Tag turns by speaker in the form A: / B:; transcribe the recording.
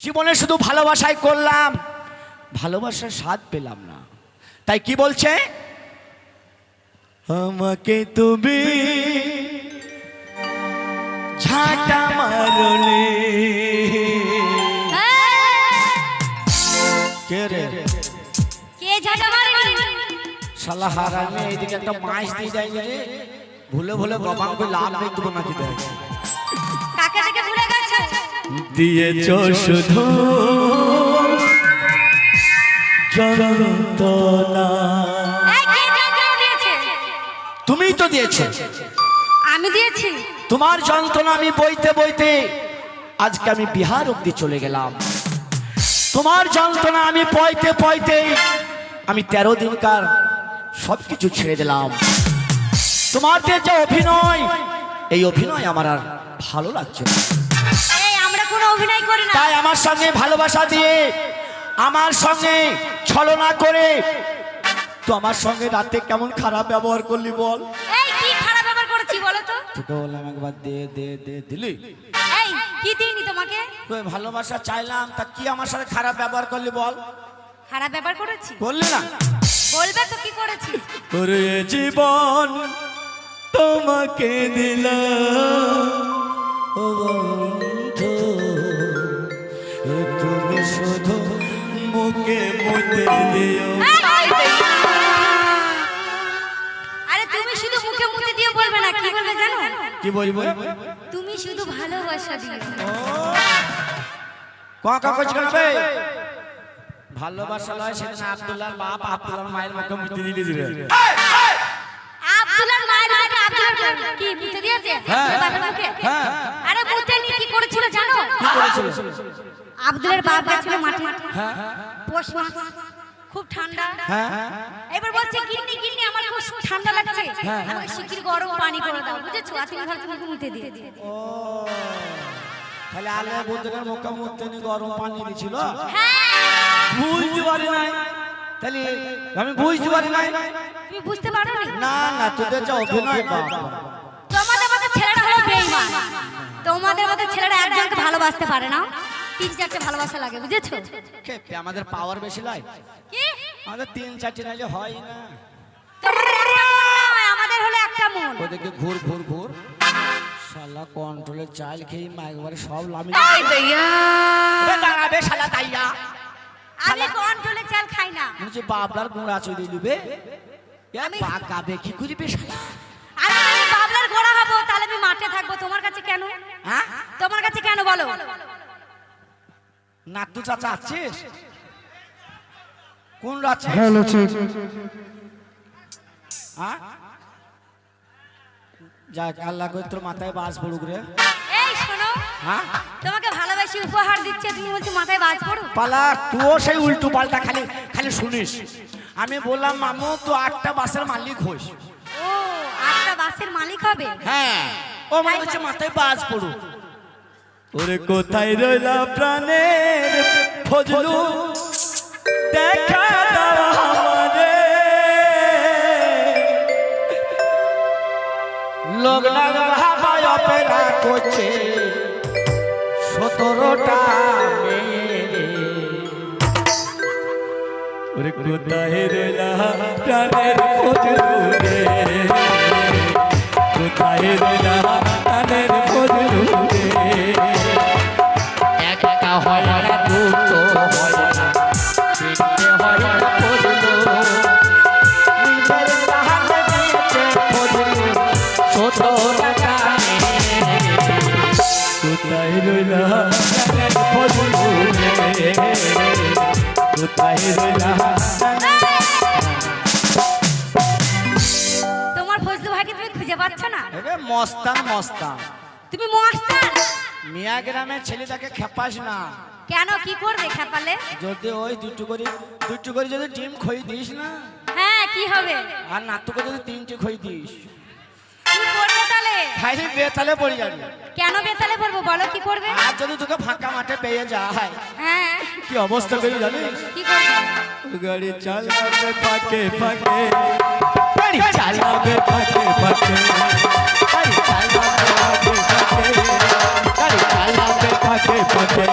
A: জীবনে শুধু ভালোবাসাই করলাম, ভালোবাসার স্বাদ পেলাম না। তাই কি বলছে, আমাকে তুমি ঝাঁটা মারলে। কে রে?
B: কে ঝাঁটা মারেনি?
A: শালা হারামি এইদিকে একটা মাছ দিয়ে যায় রে, ভুলে ভুলে গবাং করে লাভ নেই দেবো নাকি দেয়।
B: কাকে থেকে ভুলে গেছো?
A: দিয়েছ শুধু যন্ত্রণা।
B: এই কে যন্ত্রণা দিয়েছে?
A: তুমিই তো দিয়েছো।
B: আমি দিয়েছি?
A: তোমার যন্ত্রণা আমি বইতে বইতে আজকে আমি বিহার অব্দি চলে গেলাম। তোমার যন্ত্রণা আমি পয়তে পয়তে আমি 13 দিনকার সবকিছু ছেড়ে দিলাম। তোমার যে অভিনয়, এই অভিনয় আমার আর ভালো লাগছে না।
B: এই আমরা কোনো অভিনয় করি না।
A: তাই আমার সঙ্গে ভালোবাসা দিয়ে, আমার সঙ্গে ছলনা করে তো আমার সঙ্গে রাতে কেমন খারাপ ব্যবহার করলি বল।
B: এই কি খারাপ ব্যবহার করেছি বলো তো?
A: তোকে বললাম একবার দে দে দে, দিলি?
B: এই কি দিইনি তোমাকে?
A: তুই ভালোবাসা চাইলাম, তা কি আমার সাথে খারাপ ব্যবহার করলি বল?
B: খারাপ ব্যবহার করেছি?
A: করলি না?
B: বলবে তো কি করেছি।
A: ওরে জীবন তোমাকে দিলাম ও বন্ধু, তুমি শুধু মুখে মুতে দিও।
B: আরে তুমি শুধু মুখে মুতে দিয়ে বলবে না, কি বলবে জানো?
A: কি বলবো?
B: তুমি শুধু ভালোবাসা দিও।
A: কাকা কইছ কেন বে? ভালোবাসা লয় সেদিন আব্দুল্লাহর বাপ আব্দুল্লাহর মায়ের মুখে মুতে দিয়ে দিলে।
B: আব্দুল্লাহর মায়ের মুখে আব্দুল্লাহর কি মুতে দিয়েছে? বাবার মুখে?
A: হ্যাঁ।
B: আরে মুতে নি কি করেছিল জানো?
A: কি করেছিল?
B: আব্দুলের বাপ গেছিল মাঠে।
A: হ্যাঁ
B: পৌষ মাস, খুব ঠান্ডা।
A: হ্যাঁ।
B: এবার বলছে গিন্নি গিন্নি আমার খুব ঠান্ডা লাগছে, আমাকে শিগগির গরম পানি করে দাও, বুঝেছো? আর তুমি ভাবছো মুখে মুতে দিয়ে।
A: ও তাহলে আলে বুদ্ধের মুখে মুতে নি গরম পানি দিছিল।
B: হ্যাঁ
A: বুঝতে পারি নাই, তাহলে আমি বুঝতে পারি নাই।
B: তুমি বুঝতে পারোনি?
A: না না, তোদের যা অভিনয় বাবা।
B: তোমাদের মতো ছেলেরা হলো বেঈমান। তোমাদের মতো ছেলেরা একজনকে ভালোবাসতে পারে না, 3-4টে ভালোবাসা লাগে, বুঝেছো?
A: কে আমাদের পাওয়ার বেশি লাই?
B: কি
A: আমাদের 3-4টে নাইলে হয় না।
B: তোমাদের একটা মন নয়, আমাদের হলো একটা মন।
A: ওদেরকে ঘুর ঘুর ঘুর শালা কন্ট্রোলে চাল খেয়ে একবারে সব লামি দাঁড়াবে শালা তাইয়া।
B: আমি কন্ট্রোলে চাল খাই না।
A: বলছে বাবলার গুঁড়া চলে দিবে, পাকাবে কি করিবে শালা?
B: আমি যদি বাবলার ঘোড়া হবো তাহলে আমি মাঠে থাকবো, তোমার কাছে কেন?
A: হ্যাঁ
B: তোমার কাছে কেন বলো?
A: নাতু চাচা আছিস? কোন রাছে?
C: হ্যালো ঠিক
A: হ্যাঁ যাক, আল্লাহ করে তোর মাথায় বাস পড়ুক রে।
B: এই শোনো,
A: হ্যাঁ
B: তোমাকে ভালোবাসি উপহার দিচ্ছে, তুমি বলছো মাথায় বাজ পড়ো।
A: পালা তুইও সেই উল্টো পাল্টা খালি খালি শুনিস। আমি বললাম মামু তো 8টা বাসের মালিক হোস।
B: ও 8টা বাসের মালিক হবে?
A: হ্যাঁ, ও মনে হচ্ছে মাথায় বাজ পড়ুক। ওরে কোথায় রইলা প্রাণের ফজলু, দেখা দাও আমারে। লোক ভাবায় অপেরা করছে 17টা মেয়ে। ওরে কোথায় রইলা প্রাণের ফজলু রে, কোথায় রইলা প্রাণের ফজলু রে। একটা হয় না, দুটো হয় না, তিনটে হয় না ফজলু। নিজের তাহাতে দিয়েছে ফজলু 17টা মেয়ে। কোথায় রইলা প্রাণের ফজলু রে, কোথায় রইলা?
B: তোমার ফজলু ভাইকে তুমি খুঁজে পাচ্ছ না?
A: এরে মস্তান মস্তান,
B: তুমি মস্তান।
A: মিয়া গ্রামের ছেলেটাকে খেপাস না।
B: কেন কি করবে খেপালে?
A: যদি ওই দুটো করে যদি ডিম খই দিস না,
B: হ্যাঁ কি হবে?
A: আর নাতুকে যদি 3টে খই দিস,
B: কি করবে তাহলে?
A: খাইলে বেতালে পড়ে যাবে।
B: কেন বেতালে পড়বো বলো, কি করবে?
A: আর যদি তোকে ফাঁকা মাঠে পেয়ে যায়,
B: হ্যাঁ
A: কি অবস্থা করে জানিস?
B: কি করবে?
A: গাড়ি চালাবে ফাঁকে ফাঁকে, গাড়ি চালাবে ফাঁকে ফাঁকে, গাড়ি চালাবে ফাঁকে ফাঁকে, গাড়ি চালাবে ফাঁকে ফাঁকে।